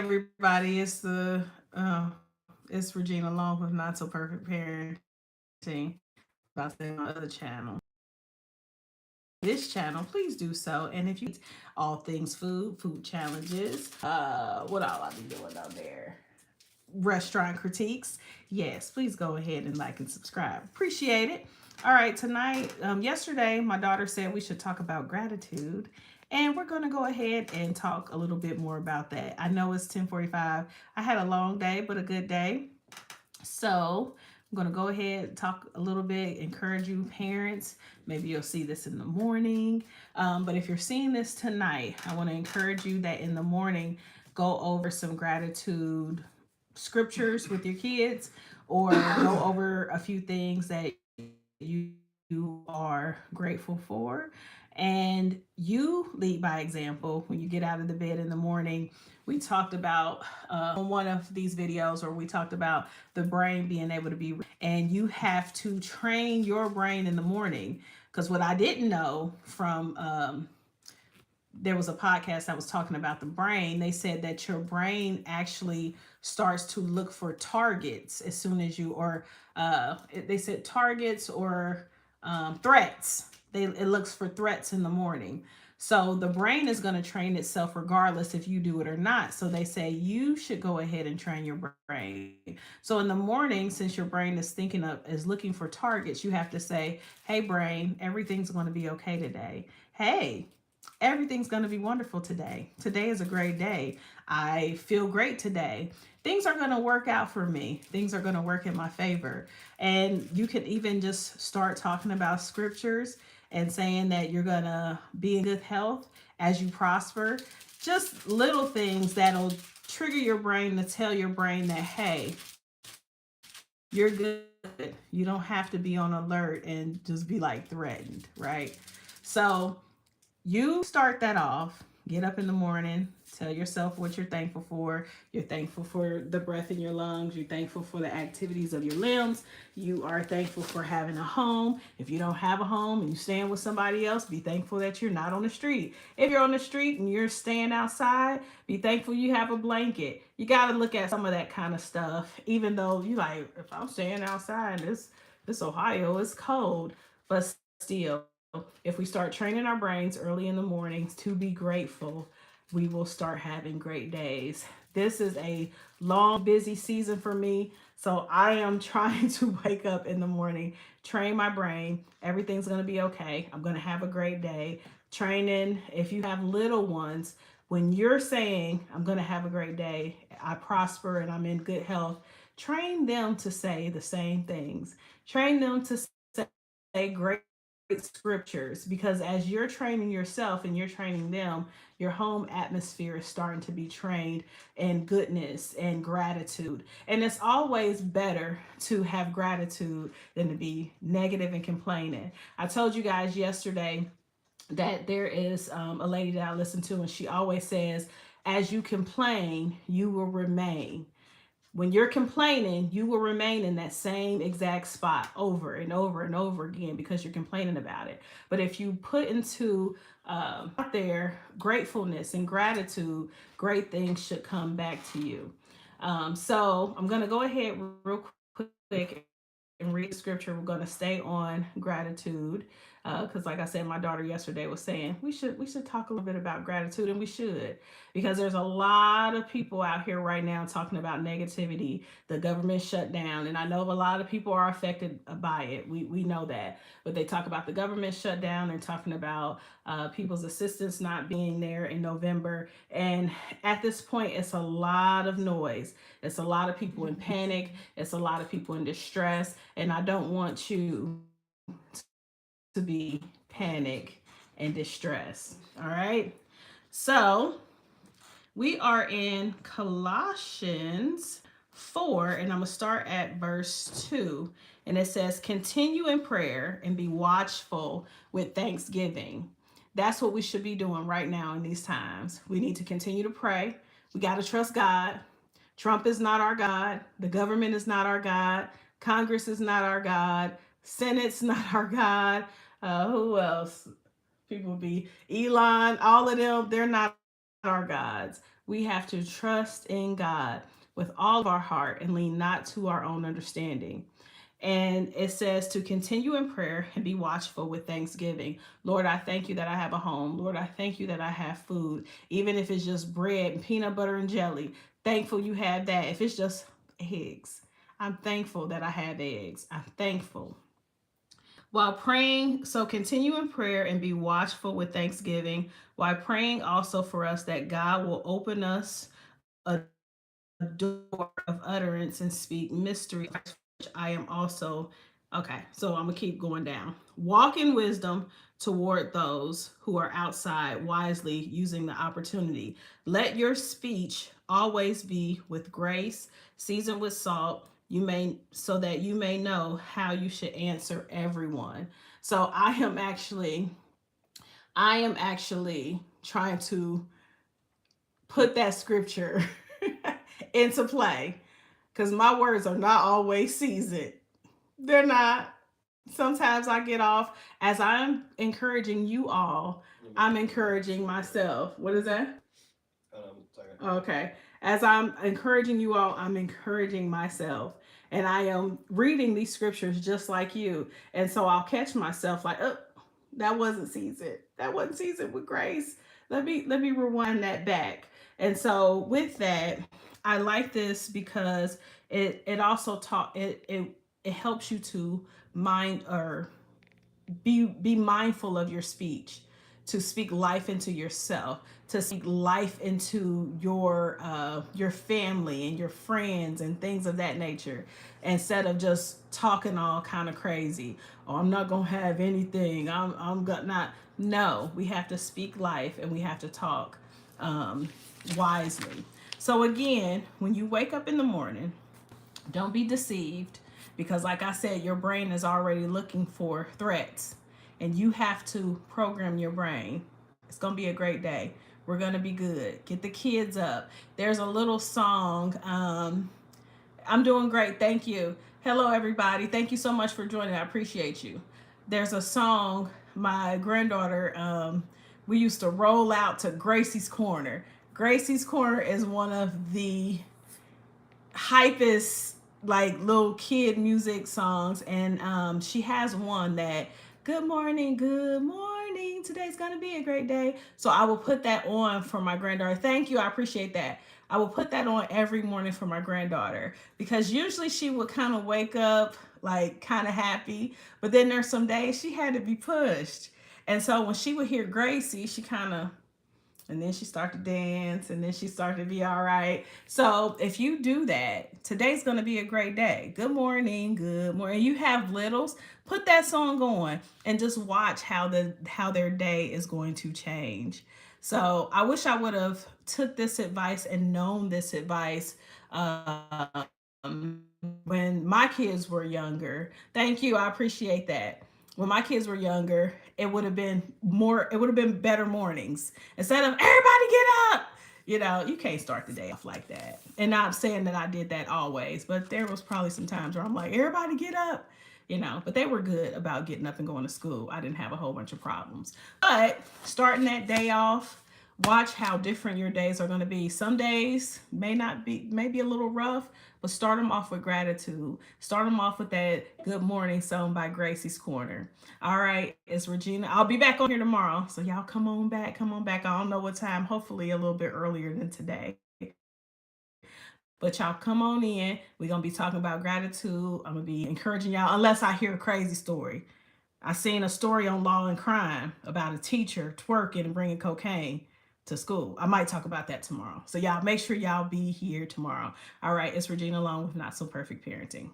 everybody. It's Regina along with Not So Perfect Parenting. About to say my other channel. This channel, please do so. And if you all things food challenges, what all I be doing out there? Restaurant critiques. Yes, please go ahead and like and subscribe. Appreciate it. All right, tonight, yesterday, my daughter said we should talk about gratitude. And we're going to go ahead and talk a little bit more about that. I know it's 10:45. I had a long day, but a good day. So I'm going to go ahead and talk a little bit, encourage you parents. Maybe you'll see this in the morning. But if you're seeing this tonight, I want to encourage you that in the morning, go over some gratitude scriptures with your kids or go over a few things that you are grateful for. And you lead by example when you get out of the bed in the morning. We talked about on one of these videos, or we talked about the brain being able to be, and you have to train your brain in the morning. Because what I didn't know from there was a podcast that was talking about the brain. They said that your brain actually starts to look for targets as soon as you, or they said targets or threats. It looks for threats in the morning. So the brain is going to train itself regardless if you do it or not. So they say you should go ahead and train your brain. So in the morning, since your brain is looking for targets, you have to say, "Hey brain, everything's going to be okay today. Hey, everything's going to be wonderful today. Today is a great day. I feel great today. Things are going to work out for me. Things are going to work in my favor." And you can even just start talking about scriptures and saying that you're going to be in good health as you prosper. Just little things that'll trigger your brain to tell your brain that, hey, you're good. You don't have to be on alert and just be like threatened, right? So you start that off. Get up in the morning, tell yourself what you're thankful for. You're thankful for the breath in your lungs. You're thankful for the activities of your limbs. You are thankful for having a home. If you don't have a home and you're staying with somebody else, be thankful that you're not on the street. If you're on the street and you're staying outside, be thankful you have a blanket. You got to look at some of that kind of stuff, even though you like, if I'm staying outside, this Ohio is cold, but still, if we start training our brains early in the mornings to be grateful, we will start having great days. This is a long, busy season for me. So I am trying to wake up in the morning, train my brain. Everything's going to be okay. I'm going to have a great day. Training, if you have little ones, when you're saying, "I'm going to have a great day, I prosper, and I'm in good health," train them to say the same things. Train them to say great scriptures, because as you're training yourself and you're training them, your home atmosphere is starting to be trained in goodness and gratitude. And it's always better to have gratitude than to be negative and complaining. I told you guys yesterday that there is a lady that I listen to, and she always says, "As you complain, you will remain." When you're complaining, you will remain in that same exact spot over and over and over again because you're complaining about it. But if you put into out there gratefulness and gratitude, great things should come back to you. So I'm going to go ahead real quick and read the scripture. We're going to stay on gratitude because, like I said, my daughter yesterday was saying we should talk a little bit about gratitude, and we should, because there's a lot of people out here right now talking about negativity. The government shut down, and I know a lot of people are affected by it. We know that, but they talk about the government shutdown. They're talking about people's assistance not being there in November, and at this point, it's a lot of noise. It's a lot of people in panic. It's a lot of people in distress, and I don't want you to be panic and distress. All right. So we are in Colossians 4, and I'm going to start at verse 2. And it says, "Continue in prayer and be watchful with thanksgiving." That's what we should be doing right now in these times. We need to continue to pray. We got to trust God. Trump is not our God. The government is not our God. Congress is not our God. Senate's not our God. Who else? People be Elon, all of them, they're not our gods. We have to trust in God with all of our heart and lean not to our own understanding. And it says to continue in prayer and be watchful with thanksgiving. Lord, I thank you that I have a home. Lord, I thank you that I have food, even if it's just bread and peanut butter and jelly. Thankful you have that. If it's just eggs, I'm thankful that I have eggs. I'm thankful. While praying, so continue in prayer and be watchful with thanksgiving, while praying also for us that God will open us a door of utterance and speak mystery, which I am also. Okay, so I'm gonna keep going down. Walk in wisdom toward those who are outside, wisely using the opportunity. Let your speech always be with grace, seasoned with salt, you may so that you may know how you should answer everyone. So I am actually trying to put that scripture into play because my words are not always seasoned. They're not. Sometimes I get off. As I'm encouraging you all, I'm encouraging myself. What is that? Okay. As I'm encouraging you all, I'm encouraging myself. And I am reading these scriptures just like you. And so I'll catch myself like, oh, that wasn't seasoned. That wasn't seasoned with grace. Let me rewind that back. And so with that, I like this because it also taught it helps you to mind or be mindful of your speech, to speak life into yourself, to speak life into your family and your friends and things of that nature, instead of just talking all kind of crazy. Oh, I'm not gonna have anything. I'm gonna not. No, we have to speak life and we have to talk um, wisely. So again, when you wake up in the morning, don't be deceived because, like I said, your brain is already looking for threats, and you have to program your brain. It's going to be a great day. We're going to be good. Get the kids up. There's a little song. I'm doing great. Thank you. Hello, everybody. Thank you so much for joining. I appreciate you. There's a song my granddaughter, we used to roll out to Gracie's Corner. Gracie's Corner is one of the hypest like little kid music songs, and she has one that good morning, today's gonna be a great day. So I will put that on for my granddaughter. Thank you, I appreciate that. I will put that on every morning for my granddaughter because usually she would kind of wake up like kind of happy, but then there's some days she had to be pushed, and so when she would hear Gracie, she kind of, and then she started to dance, and then she started to be all right. So if you do that, today's going to be a great day. Good morning. You have littles, put that song on and just watch how their day is going to change. So I wish I would have took this advice and known this advice when my kids were younger. Thank you, I appreciate that. When my kids were younger, it would have been better mornings. Instead of everybody get up, you can't start the day off like that. And not saying that I did that always, but there was probably some times where I'm like, everybody get up, but they were good about getting up and going to school. I didn't have a whole bunch of problems. But starting that day off, watch how different your days are going to be. Some days maybe a little rough, but start them off with gratitude. Start them off with that good morning song by Gracie's Corner. All right, it's Regina. I'll be back on here tomorrow. So y'all come on back. Come on back. I don't know what time. Hopefully a little bit earlier than today. But y'all come on in. We're going to be talking about gratitude. I'm going to be encouraging y'all unless I hear a crazy story. I seen a story on Law and Crime about a teacher twerking and bringing cocaine to school. I might talk about that tomorrow. So y'all make sure y'all be here tomorrow. All right, it's Regina along with Not So Perfect Parenting.